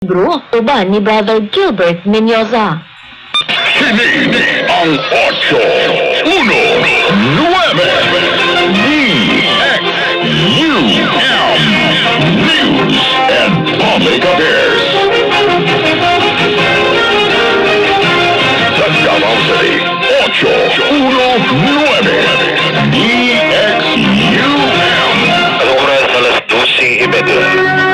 Bro, uban ni Brother Gilbert Menyoza. Hindi ang 8, 1, 9, DXUM News and Public Affairs. Sa Davao City, 8, 1, 9, DXUM. Ang oras alas 12:30.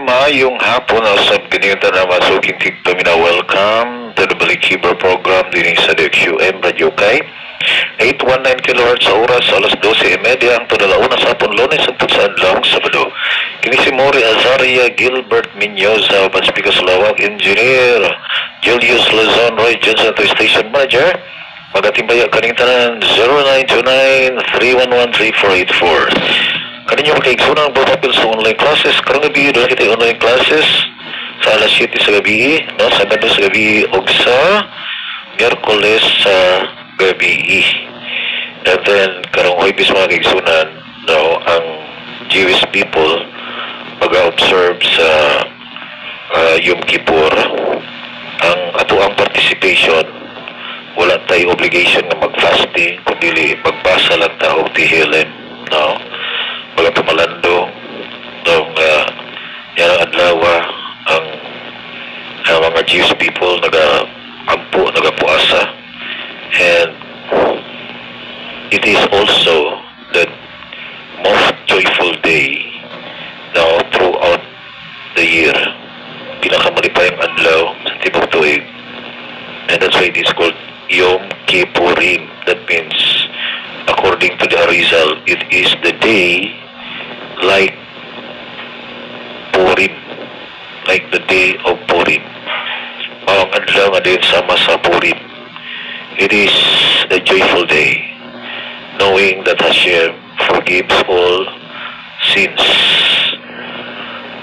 Maayong hapon sa ganito na masuking tigpamina. Welcome to the Balikibar program din sa DXUM Radio Kay 819 kHz sa oras alas 12:30 ang tudalauna sa hapon Lunes ang putsaan lang Sabado. Kini si Mori Azaria Gilbert Menyoza Panspika Salawag Engineer Julius Luzon Roy Johnson to Station Manager magatimbaya kaning tanan 0929-311-3484. Kaninyo makaigsunan ang papapil sa online classes. Karong gabi, doon kita online classes sa alas 7 sa gabi, no? Sa Sabado sa gabi, o sa Miyerkules sa gabi. And then, karong Huwebes mga kaigsunan, no? Ang Jewish people mag-observe sa Yom Kippur. Ang atuang participation, wala tayo obligation na mag-fasting, kundi magbasa lang tao tihilin, no? Walang pumalando ng yan ang adlawa ang mga Jewish people nagapuasa, and it is also the most joyful day now throughout the year, pinakamalipayang adlaw sa tibok tuig, and that's why it is called Yom Kippurim. That means according to the Arizal, it is the day like Purim, like the day of Purim. Ang adlaw nga din sama sa Purim. It is a joyful day, knowing that Hashem forgives all sins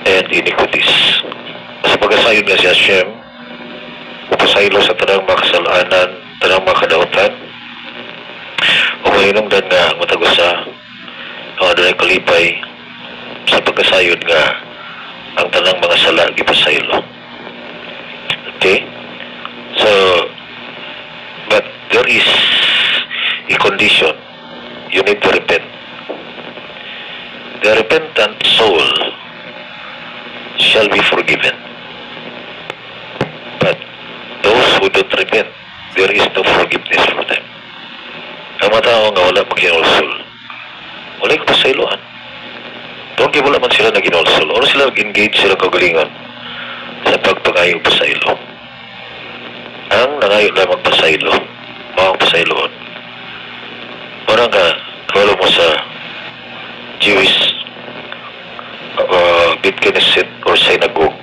and iniquities. Mas pag-asayod nga si Hashem, upasaylo sa tanang mga kasalanan, tanang mga kadautan, o mahinungdan nga ang matagusa, ang adunay kalipay, sa pagkasayod nga ang tanang mga sala gipasaylo. Okay? So, but there is a condition. You need to repent. The repentant soul shall be forgiven. But those who don't repent, there is no forgiveness for them. Ang mga tao nga wala mag-inulsol, wala yung pasayloan. Doon kayo wala man sila nag-inulsol. O sila nag-engage sila kagalingan sa pagpangayong pasaylo. Ang nangayo na magpasaylo, mga pasayloon. Parang ka, kawala mo sa Jewish Beit Knesset or synagogue.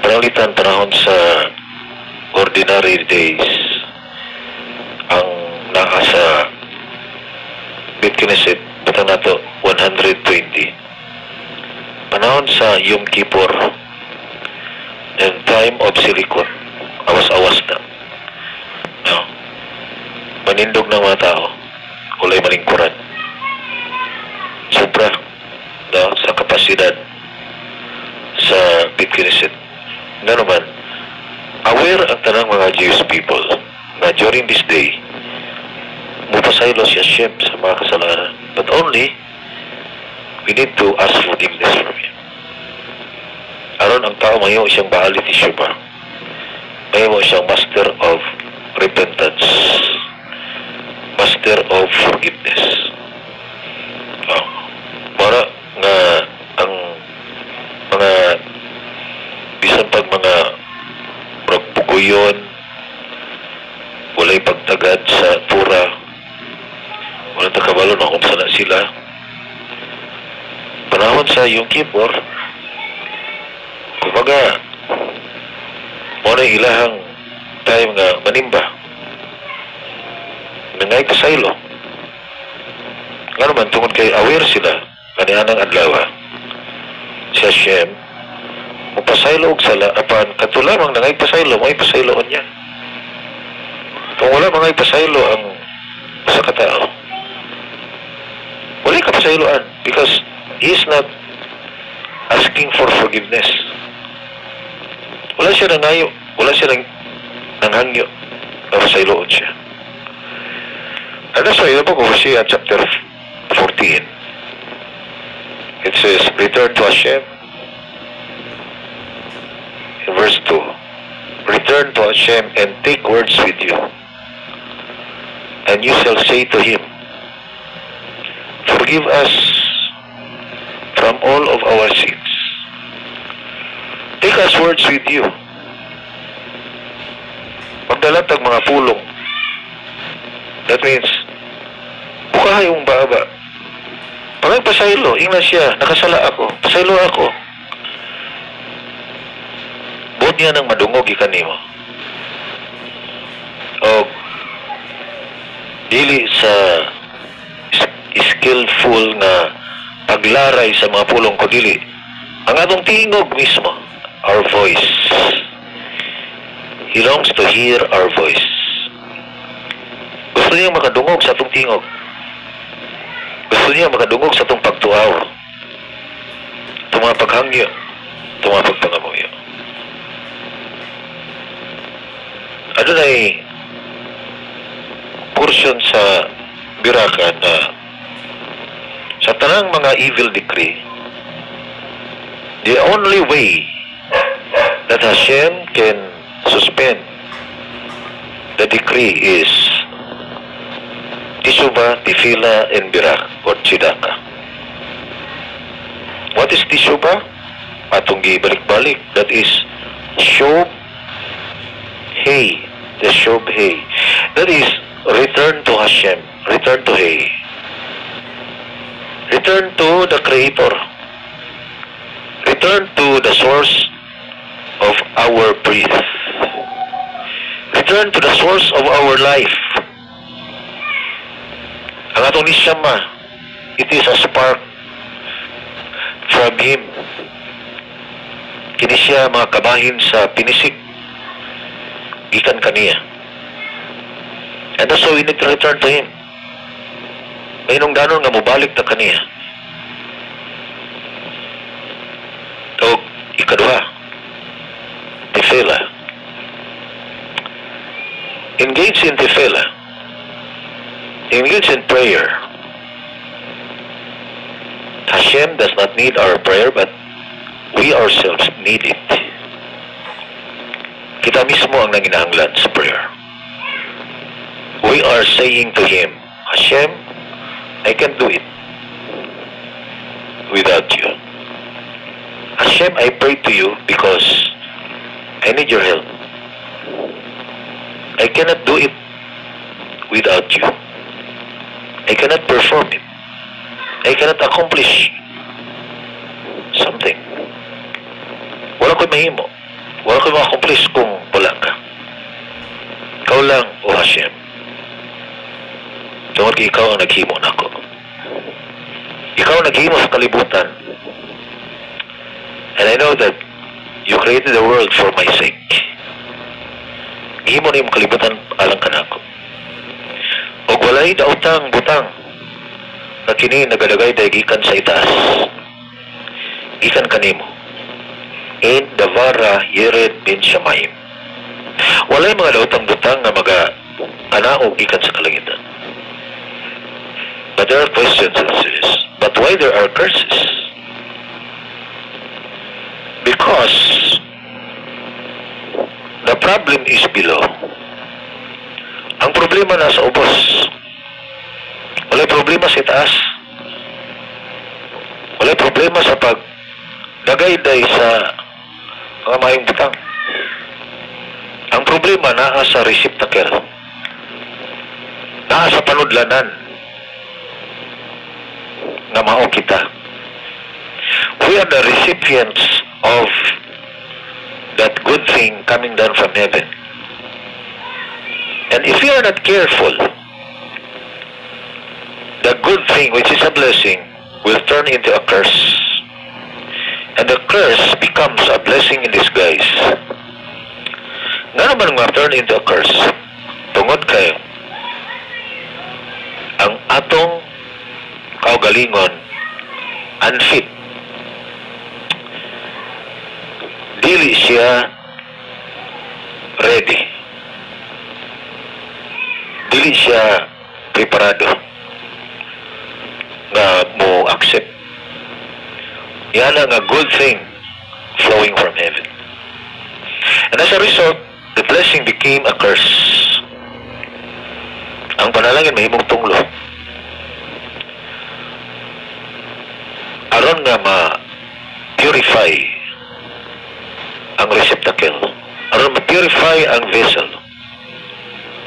Panalitan panahon sa ordinary days, ang nasa Beit Knesset, batang nato 120. Panahon sa Yom Kippur and time of silikon, awas-awas na. No? Manindog ng mga tao, ulay malingkuran. Sobra, no? Sa kapasidad sa Beit Knesset. Nga naman, aware ang tanang mga Jewish people na during this day, mupasaylo si Hashem sa mga kasalanan. But only, we need to ask forgiveness from Him. Aron ang tao mayo siyang baalit isyo pa. Mayo siyang master of repentance. Master of forgiveness. Para nga ang mga bisan pag mga pagpuguyon, walay pagtagad sa tura, walang takabalo na kung sana sila. Panahon sa Yom Kippur, kumbaga, muna ilahang time nga manimba. Nangay pasaylo. Nga naman, tungkol kay aware sila, kanihanang adlaw, si Hashem, mapasaylo og sala apan kadto lamang nangay pasaylo may pasayloon niya. Kung wala mga ipasaylo ang sa katao, wala ka pasayloan because he is not asking for forgiveness. Wala siya nangayo, wala siya nanghangyo na pasayloon siya. And that's why, po Hosea chapter 14, it says, return to Hashem. In verse 2, return to Hashem and take words with you, and you shall say to him, forgive us from all of our sins. Take us words with you. Magdalatag mga pulong. That means, buka yung baba. Pag pasaylo, ingnan siya, nakasala ako, pasaylo ako. Buot niya ng madungog ikan nimo. O, dili sa skillful na paglaray sa mga pulong ko, dili. Ang atong tingog mismo, our voice. He longs to hear our voice. Gusto niya makadungog sa atong tingog. Gusto niya makadungog sa atong pagtuaw. Itong mga paghangyo. Itong mga pagpangamuyo. Ano na portion sa birakan na sa tanang mga evil decree, the only way that Hashem can suspend the decree is Teshuvah, Tefillah, and Birak, or Tzedakah. What is Teshuvah? Atong gibalik-balik. That is Shob Hey. The Shob Hey. That is return to Hashem. Return to Hey. Return to the Creator. Return to the source of our breath. Return to the source of our life. Ang atong nisyama, it is a spark from Him. Kini siya mga kabahin sa pinisik gikan kaniya. And so we need to return to Him. May nung ganon nga mubalik na kaniya. O ikaduha, Tefillah. Engage in Tefillah. Engage in prayer. Hashem does not need our prayer, but we ourselves need it. Kita mismo ang nanginahanglan sa prayer. We are saying to Him, Hashem, I can't do it without you. Hashem, I pray to you because I need your help. I cannot do it without you. I cannot perform it. I cannot accomplish something. Wala ko'y mahimo. Wala ko'y ma-accomplish kung wala ka. Ikaw lang, O Hashem. Tungkol ikaw ang naghimo na ako. Ikaw ang naghimo sa kalibutan. And I know that you created the world for my sake. Himo na yung kalibutan alang ka na ako. O walay daotang butang na kini nagalagay dahil gikan sa itaas. Gikan kanimo. In davara yered bin shamayim. Walay mga daotang butang na kanaog gikan sa kalangitan. But there are questions and answers. But why there are curses? Because the problem is below. Ang problema nasa ubos. Wala problema sa itaas. Wala problema sa pagdagayday sa mga mayong butang. Ang problema naa sa receptacle. Naa sa panudlanan na mao kita. We are the recipients of that good thing coming down from heaven. And if we are not careful, the good thing, which is a blessing, will turn into a curse. And the curse becomes a blessing in disguise. Nga naman nga turn into a curse. Tungod kay ang atong kaugalingon unfit. Dili siya ready. Dili siya preparado nga mo accept. Yan ang a good thing flowing from heaven. And as a result, the blessing became a curse. Ang panalangin mahimong tunglo. Aron nga ma-purify ang receptacle. Aron ma-purify ang vessel.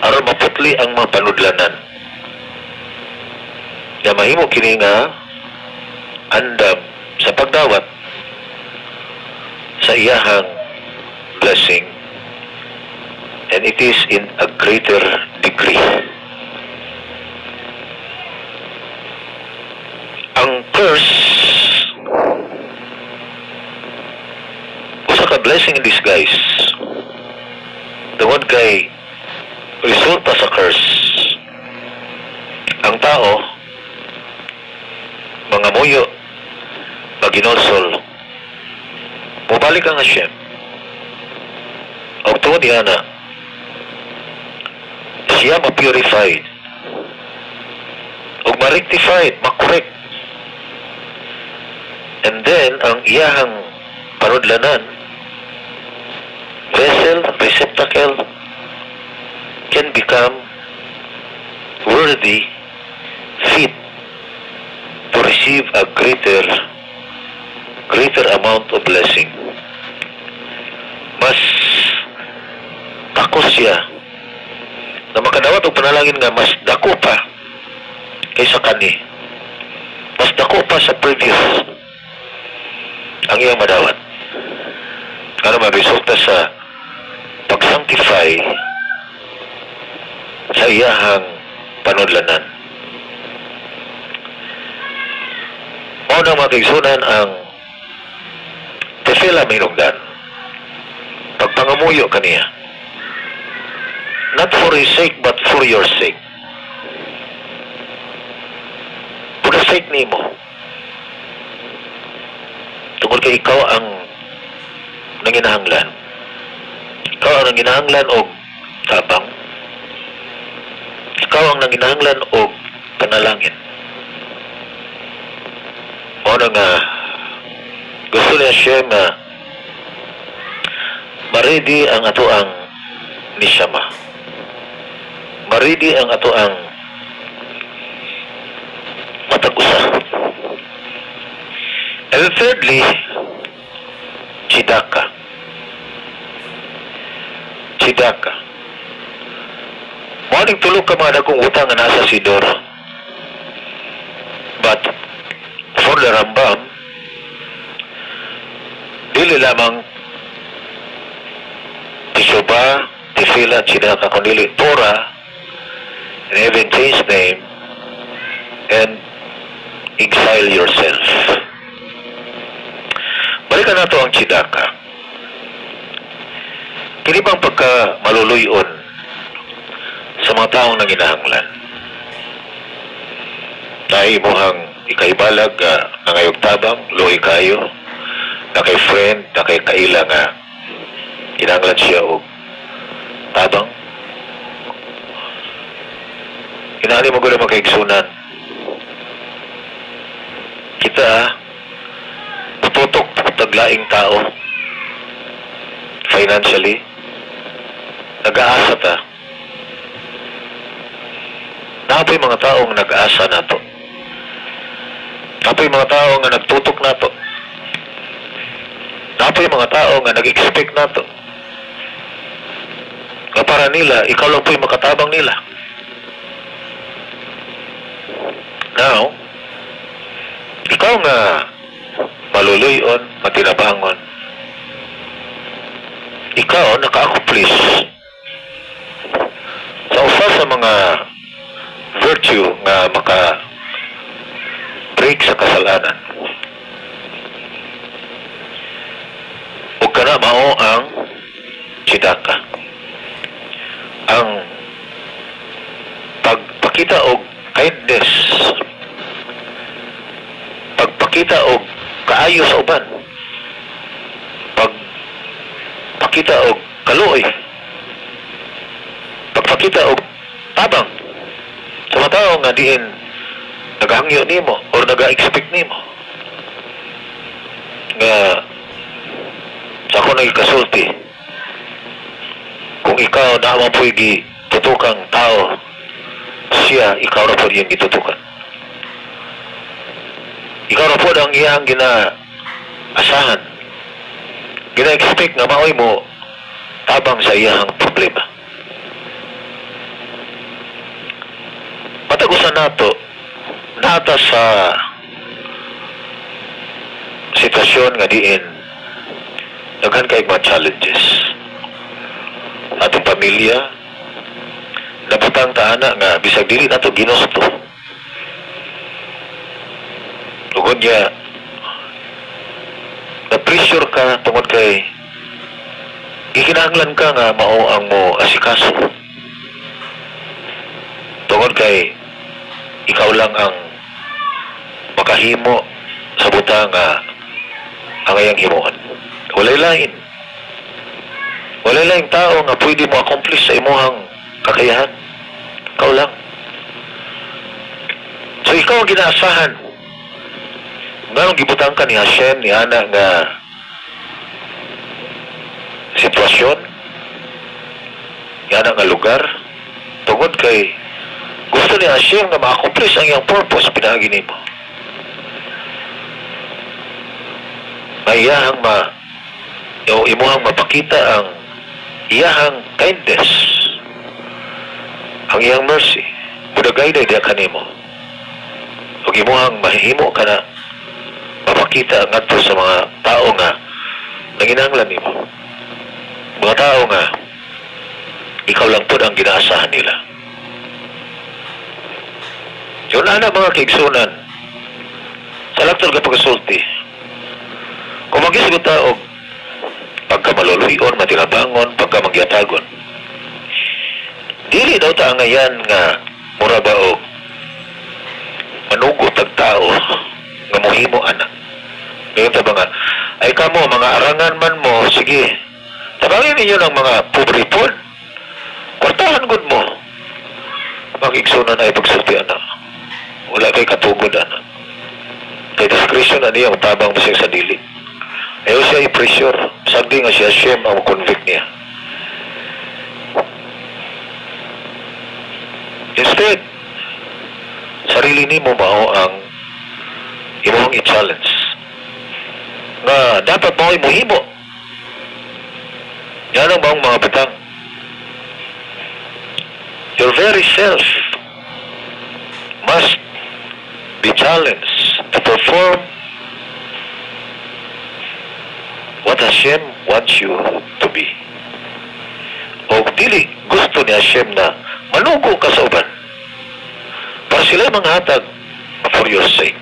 Aron maputli ang mga panudlanan. Na mahimo kini nga andam sa pagdawat sa iyahang blessing, and it is in a greater degree. Ang curse usa ka blessing in disguise. Tungod kay resulta sa curse, ang tao mga muyo maginolsol mubalik ang Hashem o tuod na siya ma-purified o ma-rectified, ma-correct, and then ang iyahang panudlanan vessel, receptacle can become worthy, fit to receive a greater amount of blessing. Mas takos siya na makadawat og panalangin nga mas dako pa kaysa kani. Mas dako pa sa previous ang iyang madawat. Ano ma-resulta sa pag-sanctify sa iyahang panudlanan. O nang makaigsunan ang tefila minugdan. Pagpangamuyo kaniya. Not for his sake, but for your sake. For the sake nimo. Tungkol kay ikaw ang nanginahanglan. Ikaw ang nanginahanglan og tabang. Ikaw ang nanginahanglan og panalangin. O nga gusto niya siya maridi ang ato ang nishama. Maridi ang ato ang matag-usa. And then thirdly, Chidaka. Chidaka. Maraming tulog ka mga dagong utang na nasa Sidor. But for the Rambam, dili lamang Teshuvah, Tefillah, Chidaka, kundi Torah, and even change name, and exile yourself. Balikan nato ang Chidaka. Kini bang pagka maluluyon sa mga taong nanginahanglan? Dahil mohang ikaibalag nangayog tabang, luhi kayo, na kay friend, na kay kaila nga kinahanglan siya o tabang. Kinahali mo gula magkaigsunan. Kita tutok taglaing tao financially, nag-aasa ta. Napoy mga taong nag-aasa nato. Napoy mga tao nga nagtutok nato. Napoy mga tao nga nag-expect nato. Nga para nila, ikaw lang po'y makatabang nila. Now, ikaw nga maluluyon, matinabangon. Ikaw naka-accomplish sa usa sa mga virtue nga maka-break sa kasalanan. Una mao ang sidaka. Ang pagpakita og kindness, pagpakita og kaayo sa uban, pagpakita og kaluoy, pagpakita og tabang sa mga tao nga diin naghangyo nimo or naga-expect nimo nga sa ako nagkasulti kung ikaw naman po'y gitutukang tao siya, ikaw na po yung gitutukan. Ikaw na po ang iyang ginaasahan, gina-expect nga maoy mo tabang sa iyang problema. Matagusan nato nata sa sitwasyon nga diin daghan kay mga challenges atong pamilya nabutang taana nga bisag dili nato ginusto ugod niya na pressure ka tungod kay ikinahanglan ka nga mao ang mo asikaso tungod kay ikaw lang ang makahimo sa buta nga ang iyang himuan. Walay lain tao nga pwede mo accomplish sa imuhang kakayahan. Ikaw lang. So ikaw ang ginaasahan. Nganong gibutang ka ni Hashem, ni Ana nga sitwasyon, ni Ana nga lugar, tungod kay gusto ni Hashem nga ma-accomplish ang iyang purpose pinagi nimo. Iyahang imuhang mapakita ang iyahang kindness, ang iyang mercy, budagay na diya kanimo. Ug imuhang mahimo ka na mapakita ngadto sa mga tao nga nanginahanglan nimo. Mga tao nga ikaw lang po ang ginaasahan nila. Yun na mga kaigsunan sa laktol ka pagkasulti. Kung mag-isgot ta og pagka maluluyon, matinabangon, pagka magyatagon. Dili daw ta ngayan nga mura ba og manugot ang tao nga mohimo anak. Ngayon ta ba nga, ay kamo, mga arangan man mo, sige, tabangin ninyo ng mga pobre pod. Kwartahan gud mo. Mag-igsunan ay pagsulti anak. Wala kay katugod anak. Kay discretion na niya, tabang mo siya sa dili. Ayaw siya i-pressure. Sagdi nga siya, Shem ang convict niya. Instead, sarili ni mo mao ang imong i-challenge. Nga dapat mao'y muhimo. Yan ang maong mga batang. Your very self must be challenged to perform what Hashem wants you to be. O dili gusto ni Hashem na manugo ka sa uban para sila mga hatag for your sake.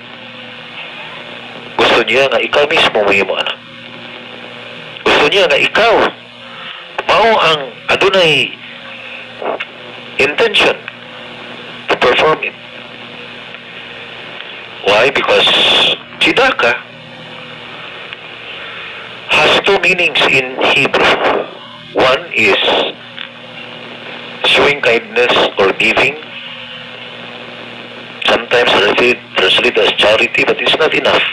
Gusto niya nga ikaw mismo mahimo anak. Gusto niya nga ikaw mao ang adunay intention to perform it. Why? Because tzedakah has two meanings in Hebrew. One is showing kindness or giving. Sometimes translated as charity, but it's not enough.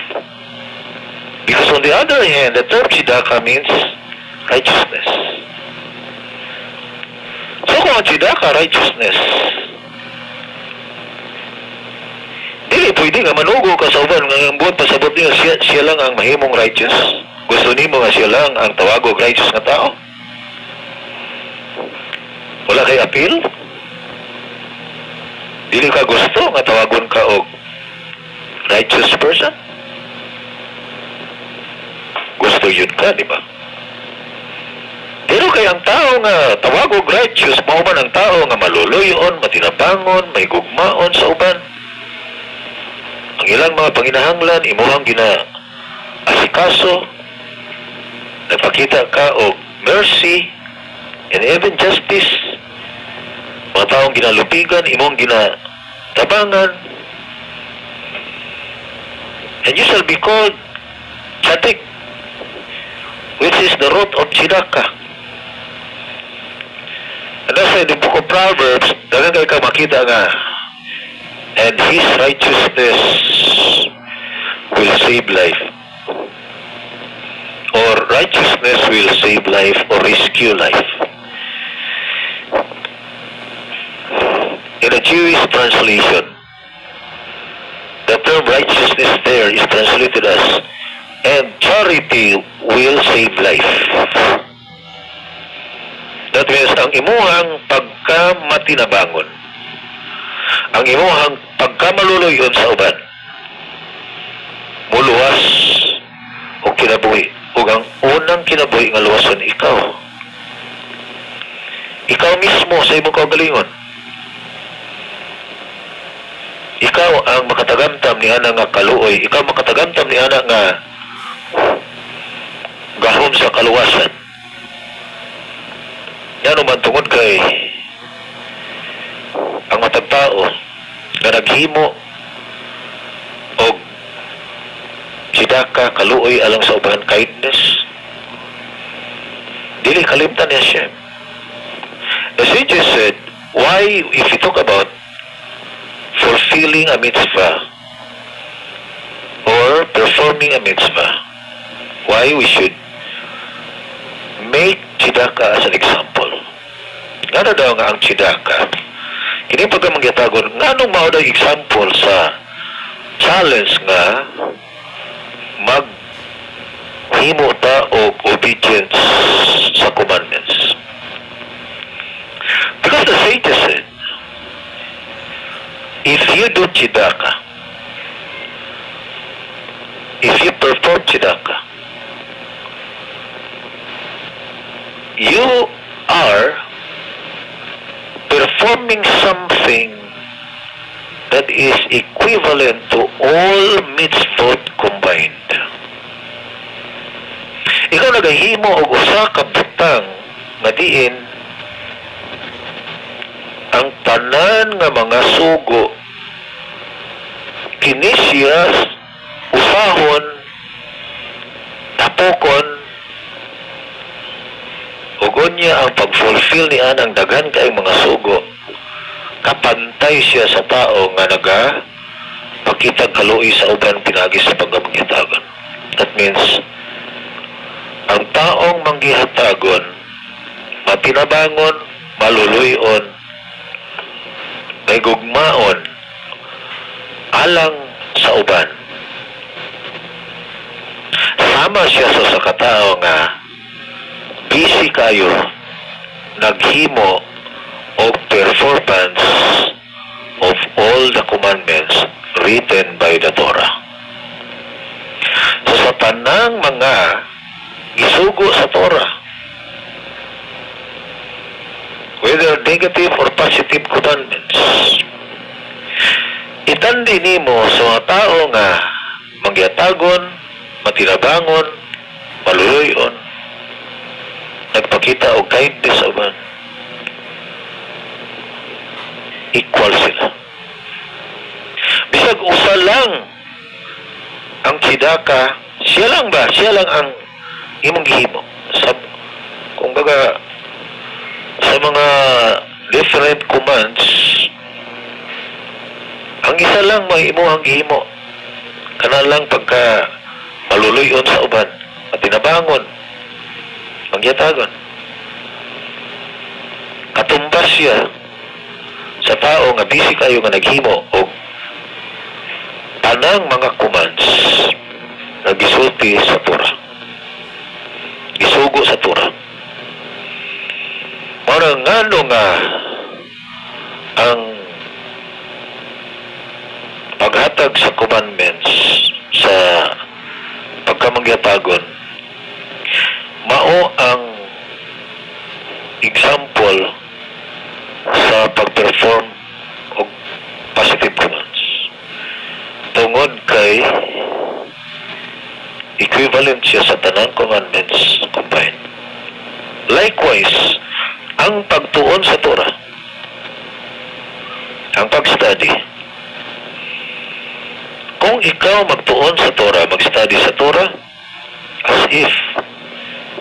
Because on the other hand, the term tzedakah means righteousness. So kung ang tzedakah, righteousness, dili pwede nga manugo ka sa uban nga buot pasabot niya siya lang ang mahimong righteous. Gusto nimo nga siya lang ang tawagog righteous nga tao? Wala kay appeal? Dili ka gusto nga tawagon ka og righteous person? Gusto yun ka, di ba? Pero kay ang tao nga tawagog righteous, mao man ang tao nga maluluyon, matinabangon, may gugmaon sa uban. Ang ilang mga panginahanglan, imuhang asikaso, nagpakita ka og mercy and even justice, mga taong ginalupigan, imong ginatabangan, and you shall be called Tzadik, which is the root of Tzedakah. And that's in the book of Proverbs, dagan kay ka makita nga, and his righteousness will save life. Or righteousness will save life or rescue life. In a Jewish translation, the term righteousness there is translated as, and charity will save life. That means, ang imuhang pagkamatinabangon, ang imuhang pagkamaluluyon sa uban, muluwas o kinabuhi, o ang unang kinabuhi nga luwason ikaw. Ikaw mismo sa imong kaugalingon. Ikaw ang makatagamtam ni ana nga kaluoy, ikaw makatagamtam ni ana nga gahom sa kaluwasan. Yan man tungod kay ang matag tao nga naghimo og tzedakah, kaluoy alang sa uban, kindness, dili kalimtan niya siya. As we just said, why, if you talk about fulfilling a mitzvah or performing a mitzvah, why we should make tzedakah as an example. Nga daw nga ang tzedakah, kini pagka mangyatagon, nga nung mao daw example sa challenge nga maghimo ta og obedience sa commandments. Because the sages said, if you do tzedakah, if you perform tzedakah, you are performing something that is equivalent to all mitzvot combined. Ikaw nagahimo og usa ka butang nga diin ang tanan nga mga sugo kini siya usahon, tapokon, ugon niya ang pag-fulfill niya ang daghan kay mga sugo, kapantay siya sa tao nga naga pakitag kaluoy sa uban pinagi sa pagkamangitagon. That means, ang taong manggihatagon, matinabangon, maluluyon, may gugmaon, alang sa uban. Sama siya sa katao nga busy kayo naghimo of performance of all the commandments written by the Torah. So sa tanang mga isugo sa Torah, whether negative or positive commandments, itandi nimo sa mga tao nga mangyatagon, matinabangon, maluluyon, nagpakita og kindness sa uban, equal sila. Bisag usa lang ang tzedakah, siya lang ang imong gihimo. Kung baga, sa mga different commands, ang isa lang may imuhang gihimo. Kana lang pagka maluluyon sa uban at tinabangon, mangyatagon. Katumbas siya sa tao nga busy kayo nga naghimo o tanang mga commands na gisulti sa Torah. Gisugo sa Torah. Marang ngano nga ang paghatag sa commandments sa pagkamangyatagon, mao ang example sa pag-perform og positive commands. Tungod kay ikaw equivalent siya sa tanang commandments combined. Likewise, ang pagtuon sa Torah, ang pag-study, kung ikaw magtuon sa Torah, mag-study sa Torah, as if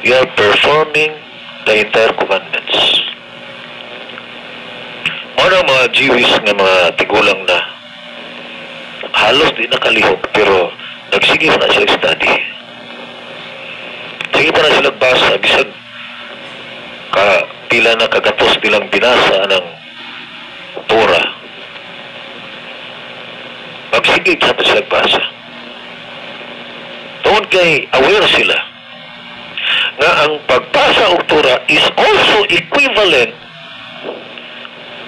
you are performing the entire commandments. Mga mga Jewish nga mga tigulang na halos di nakalihok pero nagsige pa na sila study. Sige pa na sila basa, bisag pila na kagatos nilang binasa ng Torah. Magsigit sa sila basa. Doon kay aware sila nga ang pagbasa og Torah is also equivalent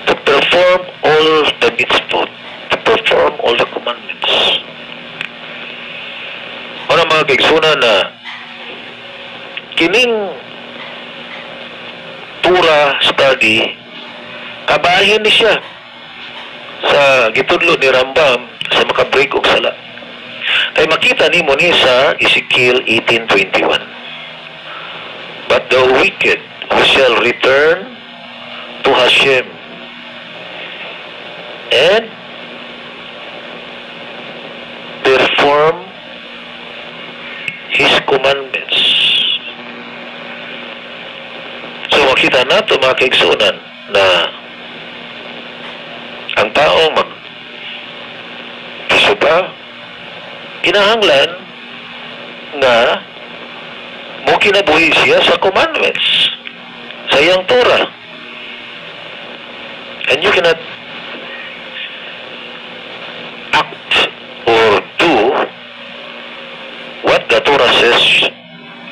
to perform all the mitzvot, to perform all the commandments. Mga mga kaigsunan na kining Torah study, kabahin ni siya sa gitudlo ni Rambam sa makabreak og sala. Kay makita nimo ni sa Ezekiel 18:21. But the wicked who shall return to Hashem and perform His commandments. So makita nato mga kaigsunan na ang tao mag-isuba kinahanglan nga mo kinabuhi siya sa commandments sa iyang Torah. And you cannot act or do what the Torah says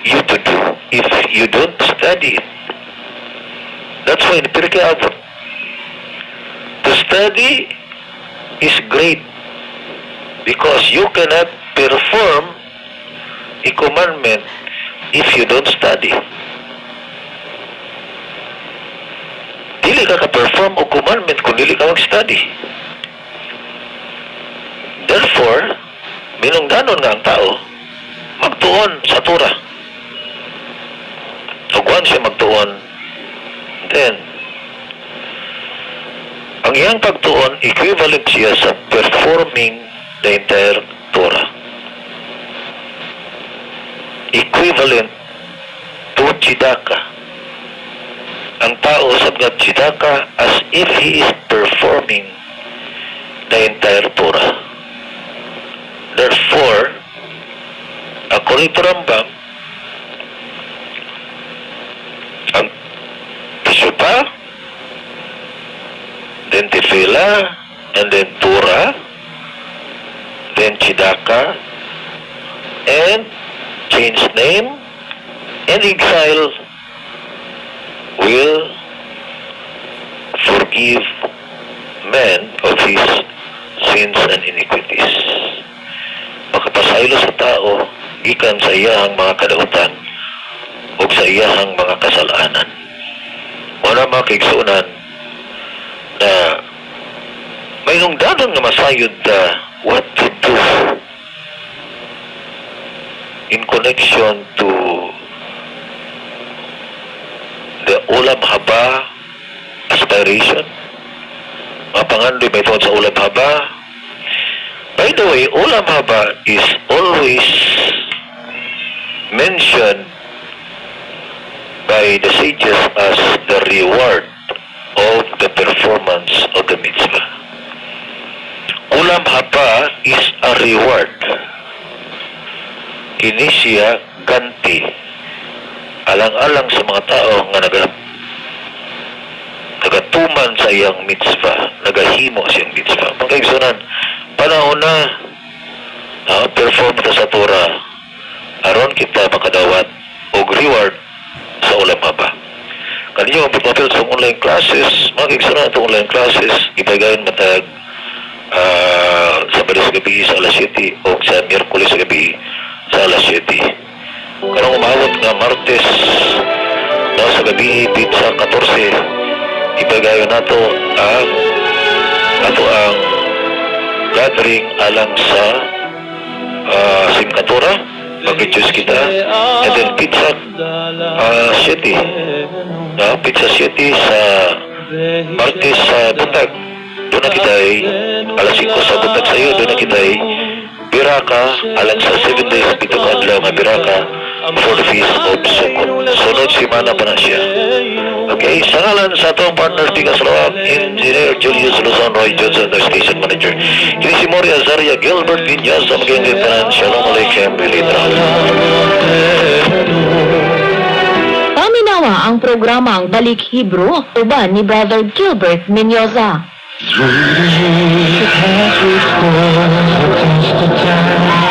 you to do if you don't study it. That's why in Pirkei Avot, to study is great because you cannot perform a commandment if you don't study. Dili ka ka-perform o commandment kung dili ka mag-study. Therefore, minungdanon nga ang tao magtuon sa Torah. Ugwan siya magtuon, then ang iyang pagtuon equivalent siya sa performing the entire Torah. Equivalent to tzedakah. Ang tao sabgat tzedakah as if he is performing the entire Torah. Therefore, according to Rambam, ang Teshuvah, then Tefillah, and then Torah, then tzedakah, and change name, and exile will forgive man of his sins and iniquities. Makapasaylo sa tao gikan sa iyahang mga kadautan o sa iyahang mga kasalanan. Wala mga kaigsunan na may hungdanon nga masayod na what to do in connection to the ulam haba aspiration. Mga pangandoy may tawag sa ulam haba. By the way, ulam haba is always mentioned by the sages as the reward of the performance of the mitzvah. Ulam haba is a reward. Kini siya ganti alang-alang sa mga tao nga nagatuman sa iyang mitzvah, nagahimo sa iyang mitzvah. Mga kaigsunan, panahon na perform ta sa Torah aron kita makadawat og reward sa ulam haba. Kanyo ang pagpapil sa online classes, mga kaigsunan, itong online classes ipagayon matag Sabado sa gabi sa alas 7 o sa Miyerkules sa gabi sa alas 7. Karong umawat nga Martes sa gabi sa 14 ipagayon nato ang gathering alang sa Simchat Torah mag-reduce kita. And then Pizza City. Pizza City sa Martes sa Butag. Doon na kita alas 5 sa Butag sa iyo. Doon na kita Biraka, alang sa 7 days, pitong adlaw nga Biraka for the Feast of Sukkot. Sunod simana pa na siya. Okay, sa ngalan sa atong partner Tigas Lawak, Engineer Julius Luzon Roy Johnson, the station manager. Kini si Mori Azaria Gilbert Vinyas, sa magiging tanan. Shalom Aleichem, Bilitra. Paminawa ang programang Balik Hebrew, uban ni Brother Gilbert Menyoza. Through the years, the past was full, the test of time.